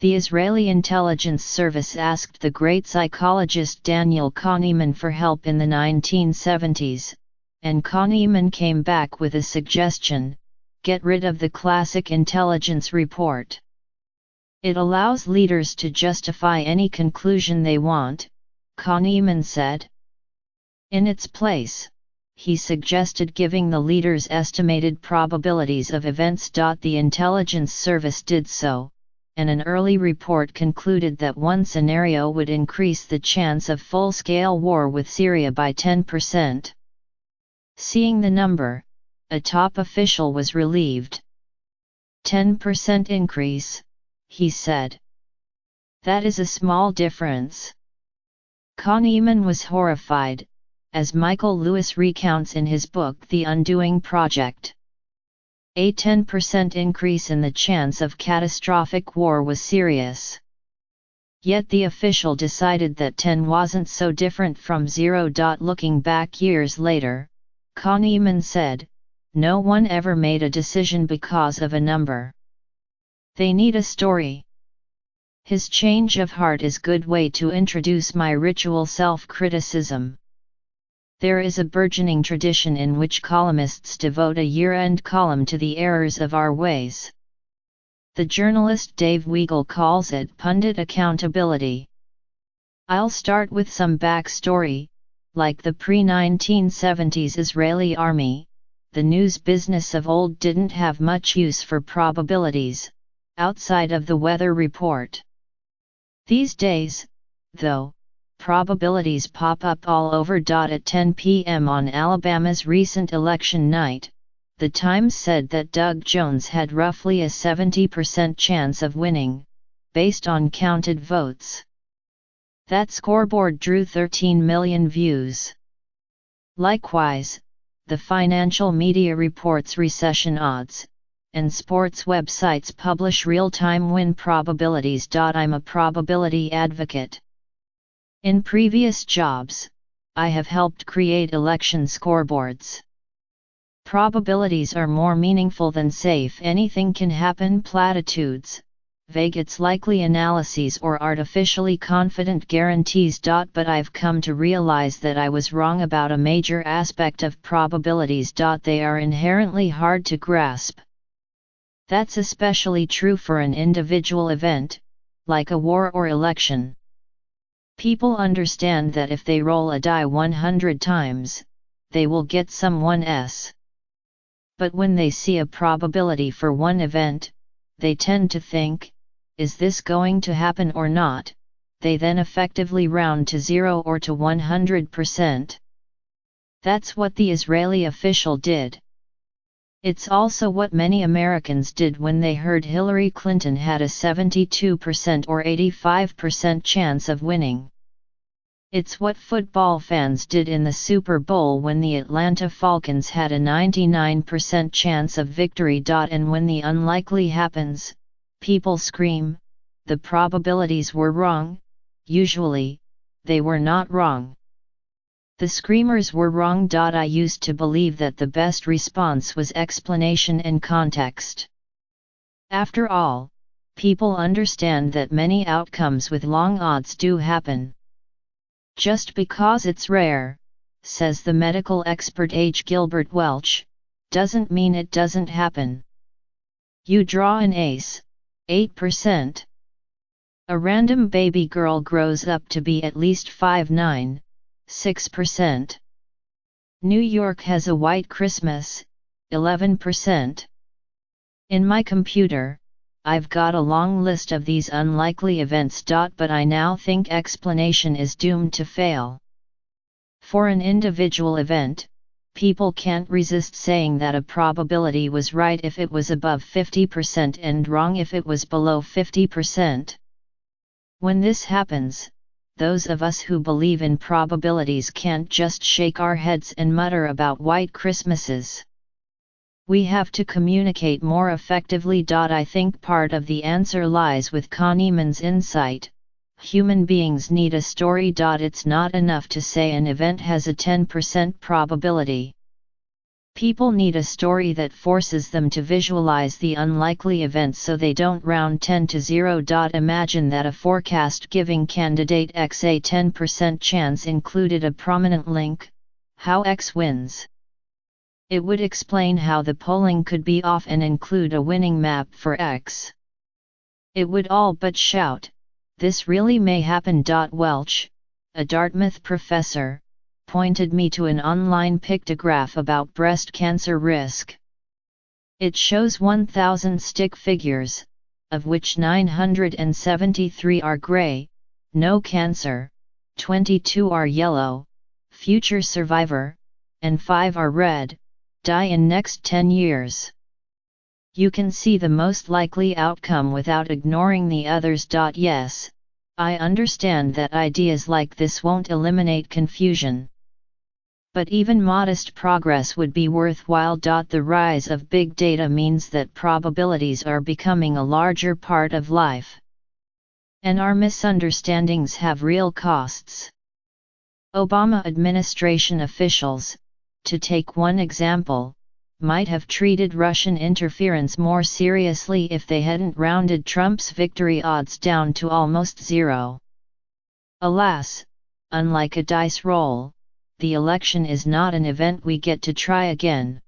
The Israeli intelligence service asked the great psychologist Daniel Kahneman for help in the 1970s, and Kahneman came back with a suggestion: get rid of the classic intelligence report. It allows leaders to justify any conclusion they want, Kahneman said. In its place, he suggested giving the leaders estimated probabilities of events. The intelligence service did so, and an early report concluded that one scenario would increase the chance of full-scale war with Syria by 10%. Seeing the number, a top official was relieved. 10% increase, he said. That is a small difference. Kahneman was horrified, as Michael Lewis recounts in his book The Undoing Project. A 10% increase in the chance of catastrophic war was serious. Yet the official decided that 10 wasn't so different from 0. Looking back years later, Kahneman said, "No one ever made a decision because of a number. They need a story." His change of heart is good way to introduce my ritual self-criticism. There is a burgeoning tradition in which columnists devote a year-end column to the errors of our ways. The journalist Dave Weigel calls it pundit accountability. I'll start with some backstory. Like the pre-1970s Israeli army, the news business of old didn't have much use for probabilities, outside of the weather report. These days, though, probabilities pop up all over. At 10 p.m. on Alabama's recent election night, the Times said that Doug Jones had roughly a 70% chance of winning, based on counted votes. That scoreboard drew 13 million views. Likewise, the financial media reports recession odds, and sports websites publish real-time win probabilities. I'm a probability advocate. In previous jobs, I have helped create election scoreboards. Probabilities are more meaningful than safe anything can happen platitudes, vague it's likely analyses, or artificially confident guarantees. But I've come to realize that I was wrong about a major aspect of probabilities. They are inherently hard to grasp. That's especially true for an individual event, like a war or election. People understand that if they roll a die 100 times, they will get some 1s. But when they see a probability for one event, they tend to think, is this going to happen or not? They then effectively round to 0 or to 100%. That's what the Israeli official did. It's also what many Americans did when they heard Hillary Clinton had a 72% or 85% chance of winning. It's what football fans did in the Super Bowl when the Atlanta Falcons had a 99% chance of victory. And when the unlikely happens, people scream, the probabilities were wrong. Usually, they were not wrong. The screamers were wrong. I used to believe that the best response was explanation and context. After all, people understand that many outcomes with long odds do happen. Just because it's rare, says the medical expert H. Gilbert Welch, doesn't mean it doesn't happen. You draw an ace, 8%. A random baby girl grows up to be at least 5'9", 6%. New York has a white Christmas, 11%. In my computer, I've got a long list of these unlikely events. But I now think explanation is doomed to fail. For an individual event, people can't resist saying that a probability was right if it was above 50% and wrong if it was below 50%. When this happens, those of us who believe in probabilities can't just shake our heads and mutter about white Christmases. We have to communicate more effectively. I think part of the answer lies with Kahneman's insight. Human beings need a story. It's not enough to say an event has a 10% probability. People need a story that forces them to visualize the unlikely events so they don't round 10 to 0. Imagine that a forecast giving candidate X a 10% chance included a prominent link, how X wins. It would explain how the polling could be off and include a winning map for X. It would all but shout, "This really may happen." Welch, a Dartmouth professor, pointed me to an online pictograph about breast cancer risk. It shows 1,000 stick figures, of which 973 are gray, no cancer, 22 are yellow, future survivor, and 5 are red, die in next 10 years. You can see the most likely outcome without ignoring the others. Yes, I understand that ideas like this won't eliminate confusion. But even modest progress would be worthwhile. The rise of big data means that probabilities are becoming a larger part of life. And our misunderstandings have real costs. Obama administration officials, to take one example, might have treated Russian interference more seriously if they hadn't rounded Trump's victory odds down to almost zero. Alas, unlike a dice roll, the election is not an event we get to try again.